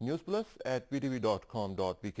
newsplus@ptv.com.pk,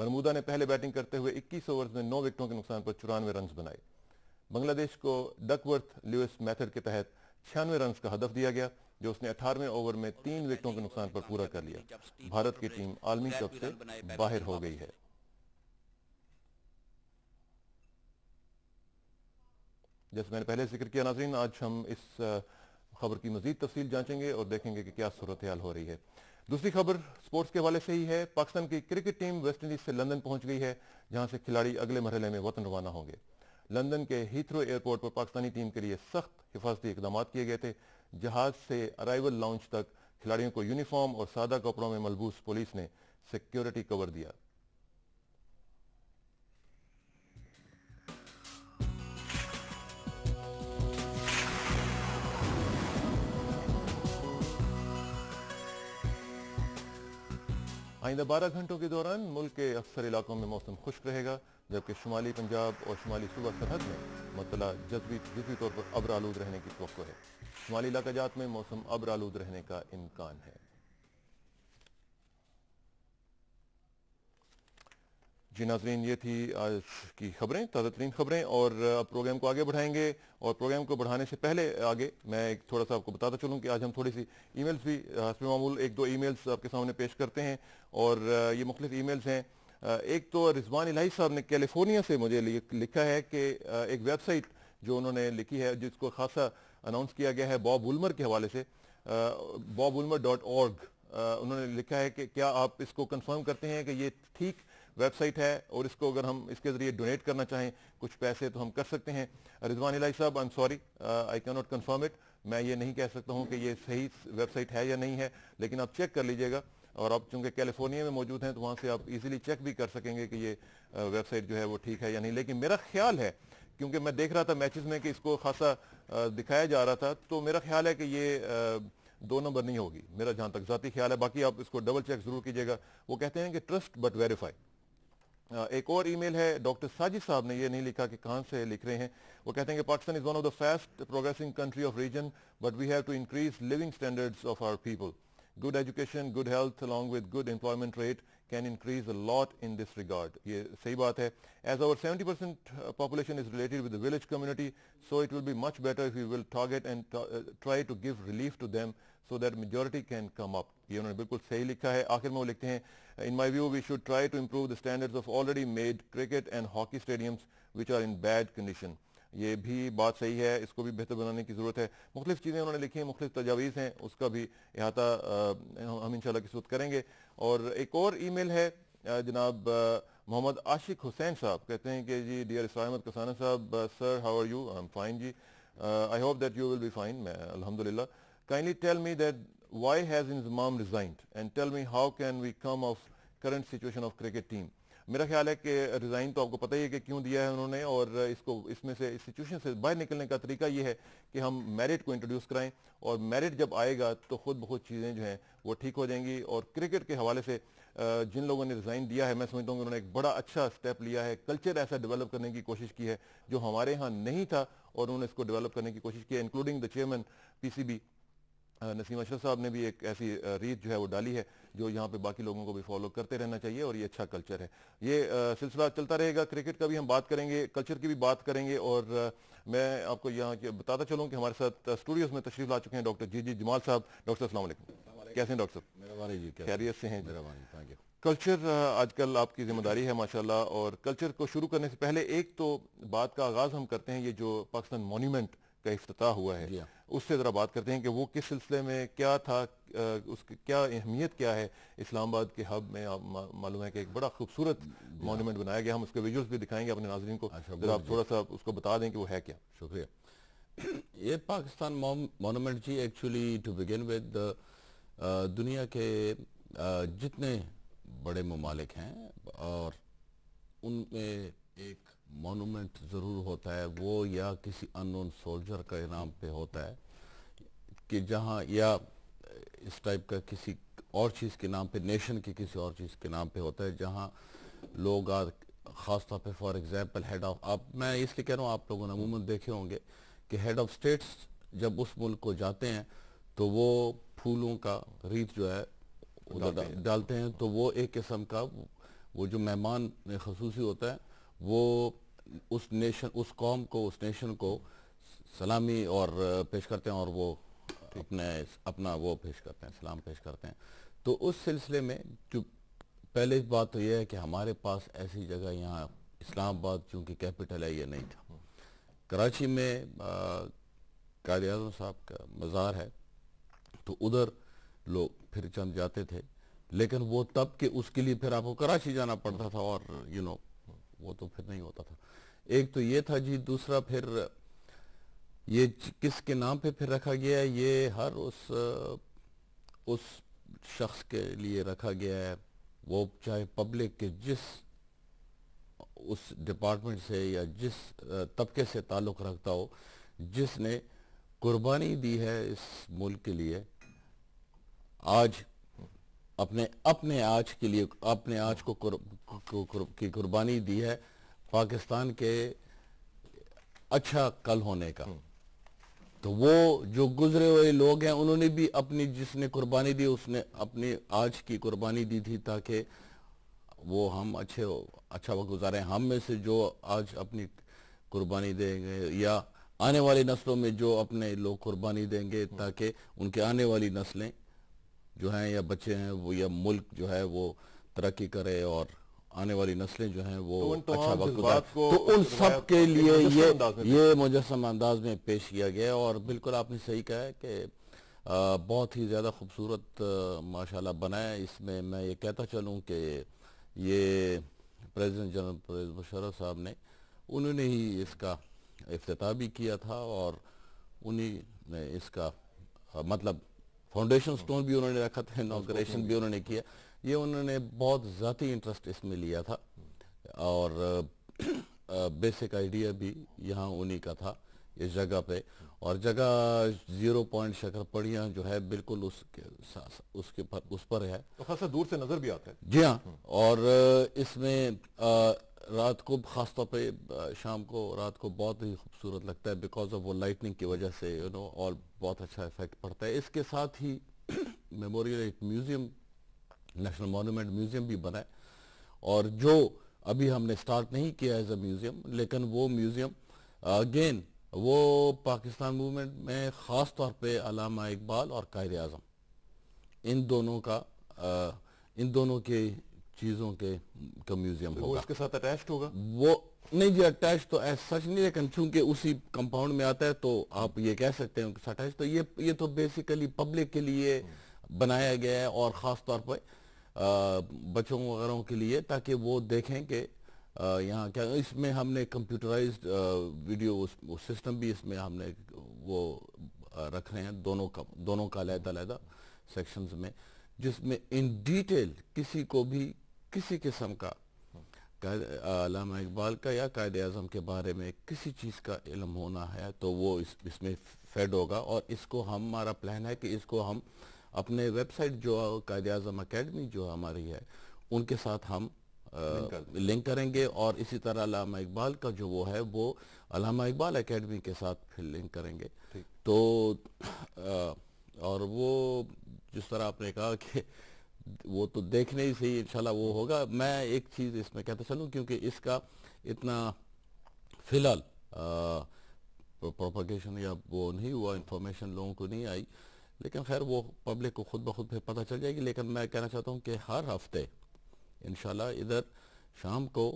Bermuda نے پہلے batting کرتے ہوئے 21 اوورز میں 9 وکٹوں کے نقصان پر 94 رنز بنائے. بنگلہ دیش کو ڈکورتھ لیوس میتھڈ کے تحت 96 رنز کا ہدف دیا گیا جو اس نے 18ویں اوور میں 3 وکٹوں کے نقصان پر پورا کر لیا. بھارت کی ٹیم عالمی کپ سے باہر ہو گئی ہے. جیسے میں نے پہلے ذکر کیا ناظرین، آج ہم اس خبر کی مزید تفصیل جانچیں گے اور دیکھیں گے کہ کیا صورتحال ہو رہی ہے. دوسری خبر سپورٹس کے حوالے سے ہی ہے. پاکستان کی کرکٹ ٹیم ویسٹ انڈیز سے لندن پہنچ گئی ہے جہاں سے کھلاڑی اگلے مرحلے میں وطن روانہ ہوں گے. لندن کے ہیتھرو ایئرپورٹ پر پاکستانی ٹیم کے لیے سخت حفاظتی اقدامات کیے گئے تھے. جہاز سے ارائیول لاؤنج تک کھلاڑیوں کو یونیفارم اور سادہ کپڑوں میں ملبوس پولیس نے سیکیورٹی کور دیا. آئندہ 12 گھنٹوں کے دوران ملک کے اکثر علاقوں میں موسم خشک رہے گا جبکہ شمالی پنجاب اور شمالی صوبہ سرحد میں مطلع جزوی طور پر ابر آلود رہنے کی توقع ہے. شمالی علاقہ جات میں موسم ابر آلود رہنے کا امکان ہے. جی ناظرین، یہ تھی آج کی خبریں، تازہ ترین خبریں، اور اب پروگرام کو آگے بڑھائیں گے. اور پروگرام کو بڑھانے سے پہلے آگے میں ایک تھوڑا سا آپ کو بتاتا چلوں کہ آج ہم تھوڑی سی ای میلز بھی حسب معمول 1-2 ای میلز آپ کے سامنے پیش کرتے ہیں. اور یہ مختلف ای میلز ہیں. ایک تو رضوان الہی صاحب نے کیلیفورنیا سے مجھے لکھا ہے کہ ایک ویب سائٹ جو انہوں نے لکھی ہے جس کو خاصا اناؤنس کیا گیا ہے باب وولمر کے حوالے سے، bobwoolmer.org. انہوں نے لکھا ہے کہ کیا آپ اس کو کنفرم کرتے ہیں کہ یہ ٹھیک ویب سائٹ ہے اور اس کو اگر ہم اس کے ذریعے ڈونیٹ کرنا چاہیں کچھ پیسے تو ہم کر سکتے ہیں. رضوان الہی صاحب I'm sorry, I cannot confirm it. میں یہ نہیں کہہ سکتا ہوں کہ یہ صحیح ویب سائٹ ہے یا نہیں ہے، لیکن آپ چیک کر لیجئے گا. اور آپ چونکہ کیلیفورنیا میں موجود ہیں تو وہاں سے آپ ایزیلی چیک بھی کر سکیں گے کہ یہ ویب سائٹ جو ہے وہ ٹھیک ہے یا نہیں. لیکن میرا خیال ہے، کیونکہ میں دیکھ رہا تھا میچز میں کہ اس کو خاصا دکھایا جا رہا تھا، تو میرا خیال ہے کہ یہ 2 نمبر نہیں ہوگی، میرا جہاں تک ذاتی خیال ہے. باقی آپ اس کو ڈبل چیک ضرور کیجئے گا. وہ کہتے ہیں کہ ٹرسٹ بٹ ویریفائی. ایک اور ای میل ہے، ڈاکٹر ساجد صاحب نے یہ نہیں لکھا کہ کہاں سے لکھ رہے ہیں. وہ کہتے ہیں کہ Pakistan is one of the fast progressing country of region but we have to increase living standards of our people. Good education, good health along with good employment rate can increase a lot in this regard. یہ صحیح بات ہے. As our 70% population is related with the village community, so it will be much better if we will target and try to give relief to them so that majority can come up. یہ انہوں نے بالکل صحیح لکھا ہے. آخر میں وہ لکھتے ہیں In my view, we should try to improve the standards of already made cricket and hockey stadiums which are in bad condition. یہ بھی بات صحیح ہے، اس کو بھی بہتر بنانے کی ضرورت ہے. مختلف چیزیں انہوں نے لکھی ہیں، مختلف تجاویز ہیں، اس کا بھی احاطہ ہم انشاءاللہ کس وقت کریں گے. اور ایک اور ای میل ہے جناب محمد عاشق حسین صاحب، کہتے ہیں کہ جی dear Israr Ahmed Kasana sahab, sir how are you? I am fine جی. I hope that you will be fine. میں الحمدللہ. Kindly tell me that why has his mom resigned and tell me how can we come of current situation of cricket team. میرا خیال ہے کہ resign تو آپ کو پتہ ہی ہے کہ کیوں دیا ہے انہوں نے، اور اس میں سے اس سچویشن سے باہر نکلنے کا طریقہ یہ ہے کہ ہم میرٹ کو انٹروڈیوس کرائیں، اور میرٹ جب آئے گا تو خود بخود چیزیں جو ہیں وہ ٹھیک ہو جائیں گی. اور کرکٹ کے حوالے سے جن لوگوں نے ریزائن دیا ہے، میں سمجھتا ہوں کہ انہوں نے ایک بڑا اچھا سٹیپ لیا ہے. کلچر ایسا ڈیولپ کرنے کی کوشش کی ہے جو ہمارے ہاں نہیں تھا، اور انہوں نے اس کو ڈیولپ کرنے کی کوشش کی ہے، انکلوڈنگ دا چیئرمین PCB نسیم اشرف صاحب نے بھی ایک ایسی ریت جو ہے وہ ڈالی ہے جو یہاں پہ باقی لوگوں کو بھی فالو کرتے رہنا چاہیے، اور یہ اچھا کلچر ہے. یہ سلسلہ چلتا رہے گا. کرکٹ کا بھی ہم بات کریں گے، کلچر کی بھی بات کریں گے. اور میں آپ کو یہاں بتاتا چلوں کہ ہمارے ساتھ اسٹوڈیوز میں تشریف لا چکے ہیں ڈاکٹر جی جمال صاحب. ڈاکٹر السلام علیکم. کیسے ہیں ڈاکٹر صاحب؟ خیریت سے ہیں؟ کلچر آج کل آپ کی ذمہ داری ہے ماشاءاللہ. اور کلچر کو شروع کرنے سے پہلے ایک تو بات کا آغاز ہم کرتے ہیں، یہ جو پاکستان مونیومنٹ کا افتتاح ہوا ہے اس سے ذرا بات کرتے ہیں کہ وہ کس سلسلے میں کیا تھا، اس کی کیا اہمیت کیا ہے. اسلام آباد کے ہب میں معلوم ہے کہ ایک بڑا خوبصورت مونیومنٹ بنایا گیا. ہم اس کے ویژولز بھی دکھائیں گے اپنے ناظرین کو، ذرا آپ تھوڑا سا اس کو بتا دیں کہ وہ ہے کیا. شکریہ. یہ پاکستان مونومنٹ جی ایکچولی ٹو بگن ود دنیا کے جتنے بڑے ممالک ہیں اور ان میں ایک مونومنٹ ضرور ہوتا ہے، وہ یا کسی انون سولجر کا نام پہ ہوتا ہے کہ جہاں، یا اس ٹائپ کا کسی اور چیز کے نام پہ، نیشن کی کسی اور چیز کے نام پہ ہوتا ہے، جہاں لوگ خاص طور پہ فار ایگزامپل ہیڈ آف، میں اس لیے کہہ رہا ہوں آپ لوگوں نے عموماً دیکھے ہوں گے کہ ہیڈ آف سٹیٹس جب اس ملک کو جاتے ہیں تو وہ پھولوں کا ریت جو ہے ڈالتے ہیں، تو وہ ایک قسم کا وہ جو مہمان خصوصی ہوتا ہے وہ اس نیشن، اس قوم کو، اس نیشن کو سلامی اور پیش کرتے ہیں، اور وہ اپنا وہ پیش کرتے ہیں، سلام پیش کرتے ہیں. تو اس سلسلے میں جو پہلے بات تو یہ ہے کہ ہمارے پاس ایسی جگہ یہاں اسلام آباد چونکہ کیپٹل ہے یہ نہیں تھا. کراچی میں قائد اعظم صاحب کا مزار ہے تو ادھر لوگ پھر چند جاتے تھے، لیکن وہ تب کہ اس کے لیے پھر آپ کو کراچی جانا پڑتا تھا، اور وہ تو پھر نہیں ہوتا تھا. ایک تو یہ تھا جی. دوسرا پھر یہ کس کے نام پہ پھر رکھا گیا ہے، یہ ہر اس شخص کے لیے رکھا گیا ہے، وہ چاہے پبلک کے جس اس ڈپارٹمنٹ سے یا جس طبقے سے تعلق رکھتا ہو، جس نے قربانی دی ہے اس ملک کے لیے، آج اپنے آج کے لیے، اپنے آج کو کی قربانی دی ہے پاکستان کے اچھا کل ہونے کا. تو وہ جو گزرے ہوئے لوگ ہیں انہوں نے بھی اپنی، جس نے قربانی دی اس نے اپنی آج کی قربانی دی تھی تاکہ وہ ہم اچھا وقت گزاریں. ہم میں سے جو آج اپنی قربانی دیں گے یا آنے والی نسلوں میں جو اپنے لوگ قربانی دیں گے تاکہ ان کے آنے والی نسلیں جو ہیں یا بچے ہیں وہ یا ملک جو ہے وہ ترقی کرے اور آنے والی نسلیں جو ہیں وہ اچھا وقت گزارے. تو ان سب کے لیے یہ مجسم انداز میں پیش کیا گیا. اور بالکل آپ نے صحیح کہا ہے کہ بہت ہی زیادہ خوبصورت ماشاءاللہ بنا ہے. اس میں میں یہ کہتا چلوں کہ یہ پریزیڈنٹ جنرل پرویز مشرف صاحب نے انہوں نے ہی اس کا افتتاح بھی کیا تھا، اور انہی نے اس کا مطلب فاؤنڈیشن سٹون بھی انہوں نے رکھا تھا، انوگریشن بھی انہوں نے کیا. یہ انہوں نے بہت ذاتی انٹرسٹ اس میں لیا تھا، اور بیسک آئیڈیا بھی یہاں انہی کا تھا اس جگہ پہ. اور جگہ 0 پوائنٹ شکر پڑیاں جو ہے بالکل اس پر ہے، تو خاصا دور سے نظر بھی آتا ہے. جی ہاں. اور اس میں رات کو خاص طور پہ شام کو رات کو بہت ہی خوبصورت لگتا ہے بیکاز آف وہ لائٹننگ کی وجہ سے اور بہت اچھا ایفیکٹ پڑتا ہے. اس کے ساتھ ہی میموریل ایک میوزیم، نیشنل مونومنٹ میوزیم بھی بنا ہے، اور جو ابھی ہم نے سٹارٹ نہیں کیا ایز اے میوزیم، لیکن وہ میوزیم اگین وہ پاکستان موومنٹ میں خاص طور پہ علامہ اقبال اور قائد اعظم ان دونوں کے چیزوں کا میوزیم وہ ہوگا. اس کے ساتھ اٹیچڈ ہوگا؟ وہ نہیں جی اٹیچ تو ایز سچ نہیں، لیکن چونکہ اسی کمپاؤنڈ میں آتا ہے تو آپ یہ کہہ سکتے ہیں کہ اٹیچ. تو یہ تو بیسیکلی پبلک کے لیے بنایا گیا ہے، اور خاص طور پہ بچوں وغیرہ کے لیے تاکہ وہ دیکھیں کہ یہاں کیا. اس میں ہم نے کمپیوٹرائزڈ ویڈیو سسٹم بھی اس میں ہم نے وہ رکھ رہے ہیں دونوں کا علیحدہ سیکشنز میں، جس میں ان ڈیٹیل کسی کو بھی کسی قسم کا علامہ اقبال کا یا قائد اعظم کے بارے میں کسی چیز کا علم ہونا ہے تو وہ اس میں فیڈ ہوگا. اور اس کو ہمارا پلان ہے کہ اس کو ہم اپنے ویب سائٹ جو قائد اعظم اکیڈمی جو ہماری ہے ان کے ساتھ ہم لنک کریں گے، اور اسی طرح علامہ اقبال کا جو وہ ہے وہ علامہ اقبال اکیڈمی کے ساتھ پھر لنک کریں گے. تو اور وہ جس طرح آپ نے کہا کہ وہ تو دیکھنے ہی سے ہی انشاءاللہ وہ ہوگا. میں ایک چیز اس میں کہتا چلوں کیونکہ اس کا اتنا فی الحال پروپیگیشن یا وہ نہیں ہوا، انفارمیشن لوگوں کو نہیں آئی، لیکن خیر وہ پبلک کو خود بخود پھر پتہ چل جائے گی. لیکن میں کہنا چاہتا ہوں کہ ہر ہفتے انشاءاللہ ادھر شام کو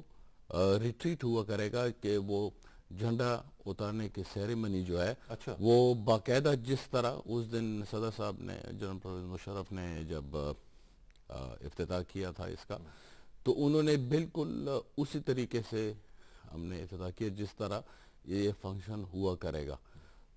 ریٹریٹ ہوا کرے گا کہ وہ جھنڈا اتارنے کی سیریمنی جو ہے وہ باقاعدہ جس طرح اس دن صدر صاحب نے جنرل پرویز مشرف نے جب افتتاح کیا تھا اس کا، تو انہوں نے بالکل اسی طریقے سے ہم نے افتتاح کیا جس طرح یہ فنکشن ہوا کرے گا.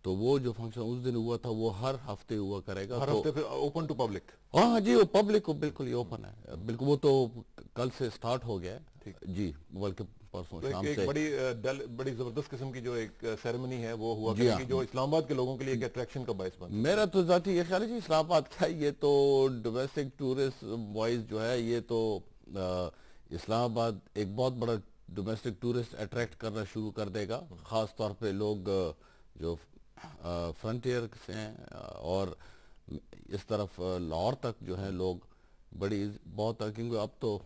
تو وہ جو فنکشن اس دن ہوا تھا وہ ہر ہفتے ہوا کرے گا. ہر ہفتے پھر اوپن ٹو پبلک؟ ہاں جی، وہ پبلک کو بالکل ہی اوپن ہے، بالکل. وہ تو کل سے سٹارٹ ہو گیا ہے جی، بلکہ پرسوں شام سے. بڑی زبردست قسم کی جو ایک سیریمنی ہے وہ ہوا کرے گی جو اسلام آباد کے لوگوں کے لیے ایک اٹریکشن کا باعث بنتا ہے. میرا تو ذاتی یہ خیال ہے جی اسلام آباد کا یہ تو ڈومیسٹک ٹورسٹ وائز جو ہے یہ تو اسلام آباد ایک بہت بڑا ڈومیسٹک ٹورسٹ اٹریکٹ کرنا شروع کر دے گا. خاص طور پہ لوگ جو فرنٹیئر سے ہیں اور اس طرف لاہور تک جو ہیں لوگ بہت کیونکہ اب تو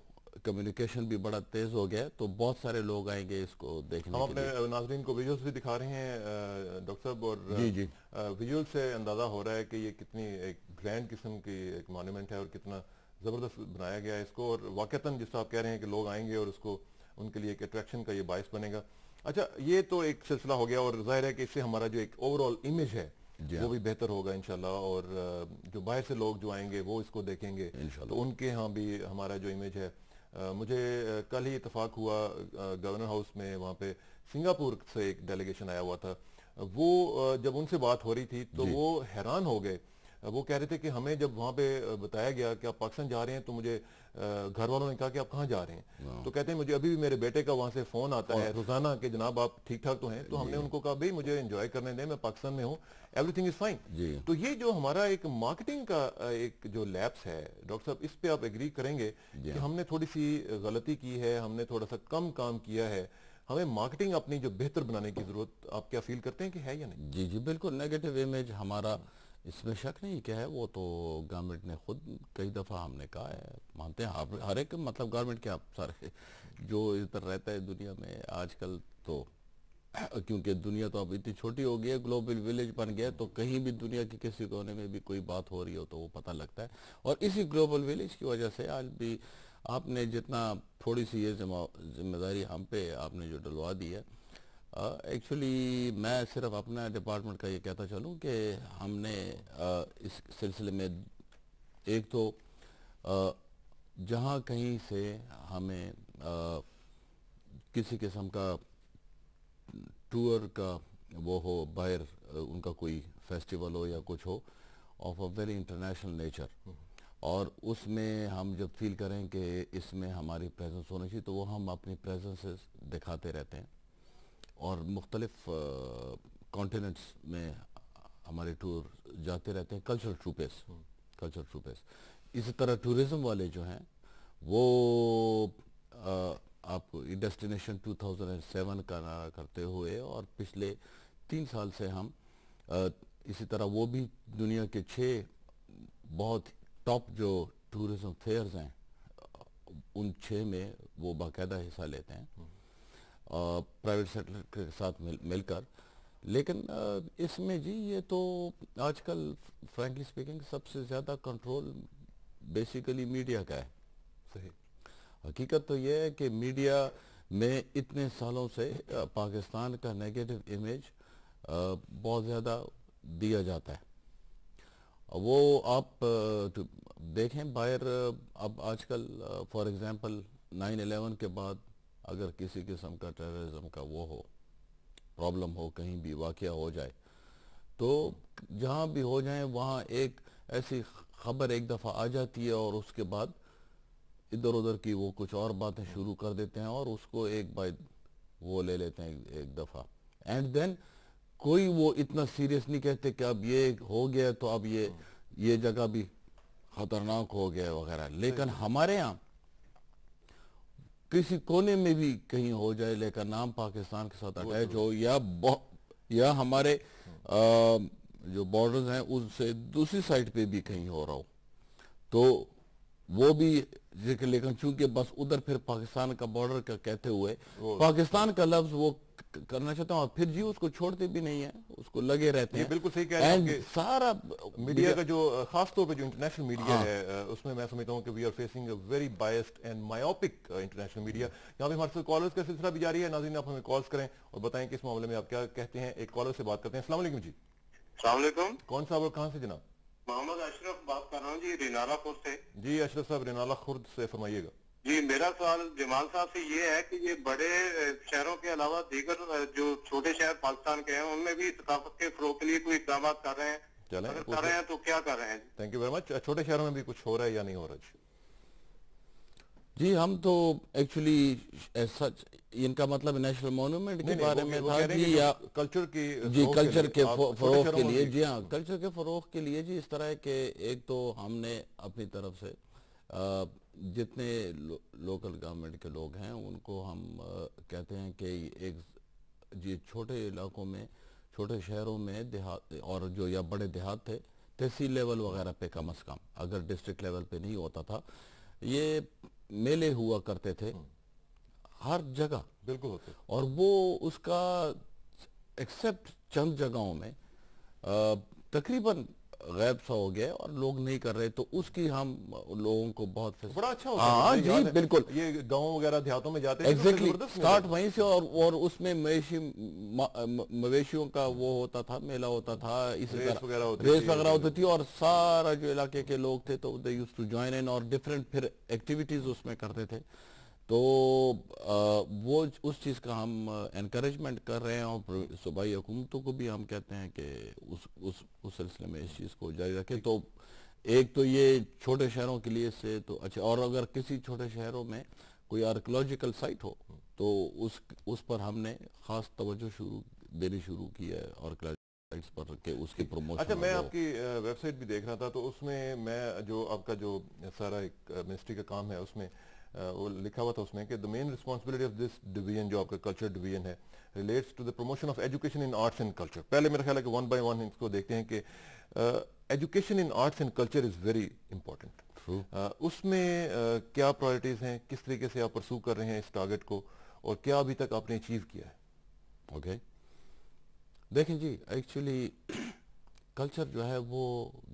کمیونیکیشن بھی بڑا تیز ہو گیا ہے، تو بہت سارے لوگ آئیں گے اس کو دیکھنے ہم کے اپنے لیے۔ ناظرین کو ویڈیوز بھی دکھا رہے ہیں ڈاکٹر صاحب، اور جی جی ویڈیوز سے اندازہ ہو رہا ہے کہ یہ کتنی ایک گرینڈ قسم کی ایک مانیومنٹ ہے اور کتنا زبردست بنایا گیا ہے اس کو، اور واقعتاً جس طرح آپ کہہ رہے ہیں کہ لوگ آئیں گے اور اس کو ان کے لیے ایک اٹریکشن کا یہ باعث بنے گا۔ اچھا، یہ تو ایک سلسلہ ہو گیا، اور ظاہر ہے کہ اس سے ہمارا جو ایک اوور آل امیج ہے جی وہ ہاں بھی بہتر ہوگا انشاءاللہ، اور جو باہر سے لوگ جو آئیں گے وہ اس کو دیکھیں گے انشاءاللہ۔ تو ان کے ہاں بھی ہمارا جو امیج ہے، مجھے کل ہی اتفاق ہوا گورنر ہاؤس میں، وہاں پہ سنگاپور سے ایک ڈیلیگیشن آیا ہوا تھا، وہ جب ان سے بات ہو رہی تھی تو جی وہ حیران ہو گئے۔ وہ کہہ رہے تھے کہ ہمیں جب وہاں پہ بتایا گیا کہ آپ پاکستان جا رہے ہیں تو مجھے گھر والوں نے کہا کہ آپ کہاں جا رہے ہیں، ہاں، تو کہتے ہیں مجھے ابھی بھی میرے بیٹے کا وہاں سے فون آتا ہے روزانہ کہ جناب آپ ٹھیک ٹھاک تو ہیں، تو ہم نے ان کو کہا بھئی مجھے انجوائے کرنے دیں، میں پاکستان میں ہوں، ایوری تھنگ از فائن۔ جی تو یہ جو ہمارا ایک مارکیٹنگ کا ایک جو لیپس ہے ڈاکٹر صاحب، اس پہ آپ ایگری کریں گے جی کہ ہاں ہم نے تھوڑی سی غلطی کی ہے، ہم نے تھوڑا سا کم کام کیا ہے، ہمیں مارکیٹنگ اپنی جو بہتر بنانے کی ضرورت، آپ کیا فیل کرتے ہیں کہ ہے یا نہیں؟ جی جی بالکل نیگیٹو امیج ہمارا اس میں شک نہیں کیا ہے، وہ تو گورنمنٹ نے خود کئی دفعہ ہم نے کہا ہے، مانتے ہیں ہر ایک مطلب گورنمنٹ کیا سارے جو ادھر رہتا ہے دنیا میں آج کل، تو کیونکہ دنیا تو اب اتنی چھوٹی ہو گئی ہے، گلوبل ولیج بن گیا ہے، تو کہیں بھی دنیا کی کسی کونے میں بھی کوئی بات ہو رہی ہو تو وہ پتہ لگتا ہے، اور اسی گلوبل ولیج کی وجہ سے آج بھی آپ نے جتنا تھوڑی سی یہ ذمہ داری ہم پہ آپ نے جو ڈلوا دی ہے، ایکچولی میں صرف اپنا ڈپارٹمنٹ کا یہ کہتا چلوں کہ ہم نے اس سلسلے میں ایک تو جہاں کہیں سے ہمیں کسی قسم کا ٹور کا وہ ہو باہر، ان کا کوئی فیسٹیول ہو یا کچھ ہو of a very international nature, اور اس میں ہم جب فیل کریں کہ اس میں ہماری پریزنس ہونی چاہیے تو وہ ہم اپنی پریزنسز دکھاتے رہتے ہیں، اور مختلف کانٹیننٹس میں ہمارے ٹور جاتے رہتے ہیں، کلچر ٹروپیس۔ اسی طرح ٹورزم والے جو ہیں وہ آپ ڈیسٹینیشن 2007 کا نعرہ کرتے ہوئے، اور پچھلے 3 سال سے ہم اسی طرح وہ بھی دنیا کے 6 بہت ٹاپ جو ٹورزم فیئرز ہیں ان 6 میں وہ باقاعدہ حصہ لیتے ہیں پرائیویٹ سیکٹر کے ساتھ مل کر۔ لیکن اس میں جی یہ تو آج کل فرینکلی سپیکنگ سب سے زیادہ کنٹرول بیسیکلی میڈیا کا ہے۔ صحیح۔ حقیقت تو یہ ہے کہ میڈیا میں اتنے سالوں سے پاکستان کا نیگیٹو امیج بہت زیادہ دیا جاتا ہے، وہ آپ دیکھیں باہر، اب آج کل فار ایگزامپل 9/11 کے بعد اگر کسی قسم کا ٹیررزم کا وہ ہو، پرابلم ہو، کہیں بھی واقعہ ہو جائے، تو جہاں بھی ہو جائیں وہاں ایک ایسی خبر ایک دفعہ آ جاتی ہے، اور اس کے بعد ادھر ادھر کی وہ کچھ اور باتیں شروع کر دیتے ہیں، اور اس کو ایک بائی وہ لے لیتے ہیں ایک دفعہ، اینڈ دین کوئی وہ اتنا سیریس نہیں کہتے کہ اب یہ ہو گیا تو اب یہ جگہ بھی خطرناک ہو گیا وغیرہ۔ لیکن ہمارے ہاں کسی کونے میں بھی کہیں ہو جائے لیکن نام پاکستان کے ساتھ اٹیچ ہو، یا ہمارے جو بارڈرز ہیں اس سے دوسری سائٹ پہ بھی کہیں ہو رہا ہو، تو وہ بھی لیکن چونکہ بس ادھر پھر پاکستان کا بارڈر کا کہتے ہوئے پاکستان کا لفظ وہ کرنا چاہتا ہوں، اور پھر جی اس کو چھوڑتے بھی نہیں ہیں، اس کو لگے رہتے ہیں۔ یہ بالکل صحیح کہہ رہے ہیں آپ، کہ سارا میڈیا کا جو خاص طور پہ جو انٹرنیشنل میڈیا ہے اس میں سمجھتا ہوں کہ we are facing a very biased and myopic international media. یہاں پہ ہمارے ساتھ کالرز کا سلسلہ بھی جاری ہے، ناظرین آپ ہمیں کالز کریں اور بتائیں کہ اس معاملے میں آپ کیا کہتے ہیں۔ ایک کالر سے بات کرتے ہیں۔ السلام علیکم جی۔ السلام علیکم، کون صاحب اور کہاں سے جناب؟ محمد اشرف بات کر رہا ہوں جی، رینالہ پور سے۔ جی اشرف صاحب، رینالہ خرد سے فرمائیے گا۔ جی میرا سوال جمال صاحب سے یہ ہے کہ یہ بڑے شہروں کے علاوہ دیگر جو چھوٹے شہر پاکستان کے ہیں ان میں بھی ثقافت کے فروغ کے لیے کوئی اقدامات کر رہے ہیں؟ چلیں اگر کر رہے ہیں تو کیا کر رہے ہیں؟ تھینک یو ویری مچ۔ چھوٹے شہروں میں بھی کچھ ہو رہا ہے یا نہیں ہو رہا؟ جی ہم تو ایکچولی سچ ان کا مطلب نیشنل مونومنٹ کے بارے میں تھا جی، یا کلچر کی جی کلچر کے فروغ کے لیے، جی ہاں کلچر کے فروغ کے لیے جی اس طرح ہے کہ ایک تو ہم نے اپنی طرف سے جتنے لوکل گورنمنٹ کے لوگ ہیں ان کو ہم کہتے ہیں کہ ایک جی چھوٹے علاقوں میں، چھوٹے شہروں میں دیہات، اور جو یا بڑے دیہات تھے تحصیل لیول وغیرہ پہ کم از کم، اگر ڈسٹرکٹ لیول پہ نہیں ہوتا تھا، یہ میلے ہوا کرتے تھے ہر جگہ، بالکل ہوتے. اور وہ اس کا ایکسپٹ چند جگہوں میں تقریباً غائب سا ہو گیا اور لوگ نہیں کر رہے، تو اس کی ہم لوگوں کو بہت بڑا اچھا ہوتا ہاں ہے. جی بالکل یہ گاؤں وغیرہ دیہاتوں میں جاتے ہیں ایگزیکٹلی سٹارٹ وہیں سے، اور اس میں مویشیوں کا وہ ہوتا تھا، میلہ ہوتا تھا، اسی ریس وغیرہ طرح ہوتی ریس تھی. وغیرہ ہوتی تھی، اور سارا جو علاقے کے لوگ تھے تو دے یوز ٹو جوائن ان، اور ڈفرینٹ پھر ایکٹیویٹیز اس میں کرتے تھے. تو وہ اس چیز کا ہم انکریجمنٹ کر رہے ہیں، اور صوبائی حکومتوں کو بھی ہم کہتے ہیں کہ اس سلسلے میں اس چیز کو جاری رکھیں. تو ایک تو یہ چھوٹے شہروں کے لیے سے تو اچھا، اور اگر کسی چھوٹے شہروں میں کوئی آرکیولوجیکل سائٹ ہو تو اس پر ہم نے خاص توجہ دینی شروع کی ہے آرکیولوجیکل سائٹس پر، کہ اس کی پروموشن. اچھا، میں آپ کی ویب سائٹ بھی دیکھ رہا تھا، تو اس میں میں جو آپ کا جو سارا ایک منسٹری کا کام ہے اس میں وہ لکھا ہوا تھا اس میں کہ the main responsibility of this division جو آپ کا کلچر ڈویژن ہے relates to the promotion of education in arts and culture. پہلے میرا خیال ہے کہ ون بائی ون اس کو دیکھتے ہیں کہ education in arts and culture is very important. اس میں کیا پرائرٹیز ہیں، کس طریقے سے آپ پرسو کر رہے ہیں اس ٹارگٹ کو، اور کیا ابھی تک آپ نے اچیو کیا ہے؟ اوکے، دیکھیں جی، ایکچولی کلچر جو ہے وہ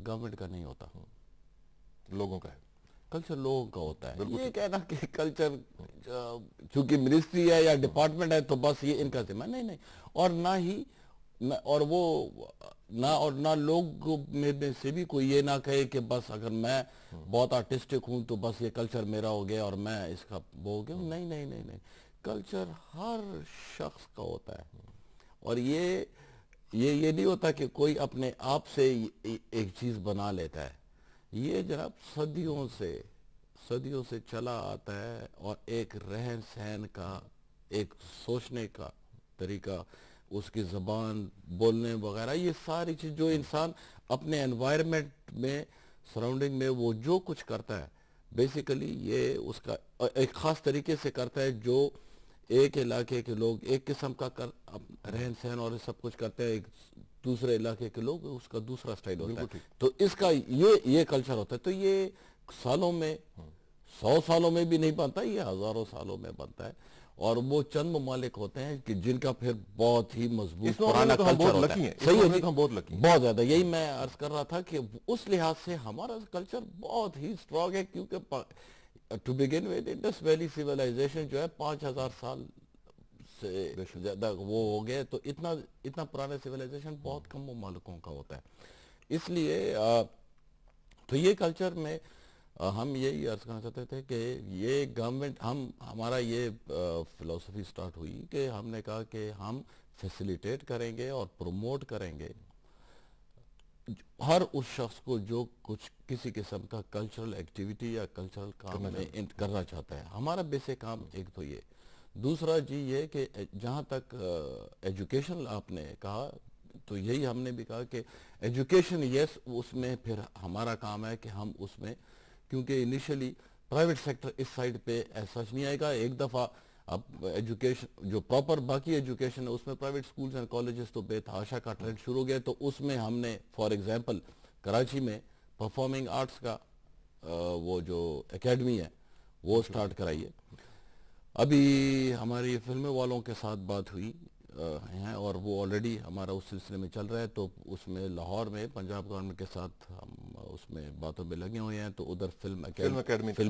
گورنمنٹ کا نہیں ہوتا، لوگوں کا ہے. کلچر لوگوں کا ہوتا ہے. یہ کہنا کہ کلچر چونکہ منسٹری ہے یا ڈپارٹمنٹ ہے تو بس یہ ان کا ذمہ، نہیں، اور نہ لوگ میں سے بھی کوئی یہ نہ کہے کہ بس اگر میں بہت آرٹسٹک ہوں تو بس یہ کلچر میرا ہو گیا اور میں اس کا وہ ہو گیا. نہیں، کلچر ہر شخص کا ہوتا ہے، اور یہ نہیں ہوتا کہ کوئی اپنے آپ سے ایک چیز بنا لیتا ہے. یہ جناب صدیوں سے چلا آتا ہے، اور ایک رہن سہن کا، ایک سوچنے کا طریقہ، اس کی زبان بولنے وغیرہ، یہ ساری چیز جو انسان اپنے انوائرمنٹ میں، سراؤنڈنگ میں وہ جو کچھ کرتا ہے بیسیکلی یہ اس کا ایک خاص طریقے سے کرتا ہے. جو ایک علاقے کے لوگ ایک قسم کا رہن سہن اور سب کچھ کرتے ہیں، ایک دوسرے علاقے کے لوگ اس کا دوسرا سٹائل ہوتا ہے. تو اس کا یہ کلچر ہوتا ہے. تو یہ سالوں میں 100 سالوں میں بھی نہیں بنتا، یہ ہزاروں سالوں میں بنتا ہے. اور وہ چند ممالک ہوتے ہیں کہ جن کا پھر بہت ہی مضبوط پرانا کلچر ہوتا ہے. صحیح ہے، ہم بہت لکی ہیں، بہت زیادہ. یہی میں عرض کر رہا تھا کہ اس لحاظ سے ہمارا کلچر بہت ہی سٹرونگ ہے، کیونکہ to begin with Indus valley civilisation جو ہے 5000 سال سے زیادہ وہ ہو گئے. تو اتنا پرانا سیولائزیشن بہت کم ممالکوں کا ہوتا ہے. اس لیے تو یہ کلچر میں ہم یہی عرض کرنا چاہتے تھے کہ یہ گورنمنٹ، ہمارا یہ فلسفی سٹارٹ ہوئی کہ ہم نے کہا کہ ہم فیسیلیٹیٹ کریں گے اور پروموٹ کریں گے ہر اس شخص کو جو کچھ کسی قسم کا کلچرل ایکٹیویٹی یا کلچرل کام میں کرنا چاہتا ہے. ہمارا بیسک کام ایک تو یہ. دوسرا جی یہ کہ جہاں تک ایجوکیشن آپ نے کہا، تو یہی ہم نے بھی کہا کہ ایجوکیشن یس، اس میں پھر ہمارا کام ہے کہ ہم اس میں، کیونکہ انیشلی پرائیویٹ سیکٹر اس سائڈ پہ ایسا نہیں آئے گا. ایک دفعہ اب ایجوکیشن جو پراپر باقی ایجوکیشن ہے اس میں پرائیویٹ سکولز اینڈ کالجز تو بے تحاشا کا ٹرینڈ شروع ہو گیا. تو اس میں ہم نے فار ایگزامپل کراچی میں پرفارمنگ آرٹس کا وہ جو اکیڈمی ہے وہ سٹارٹ کرائی ہے. ابھی ہماری فلموں والوں کے ساتھ بات ہوئی ہیں، اور وہ آلریڈی ہمارا اس سلسلے میں چل رہا ہے. تو اس میں لاہور میں پنجاب گورنمنٹ کے ساتھ ہم اس میں باتوں میں لگے ہوئے ہیں. تو ادھر فلم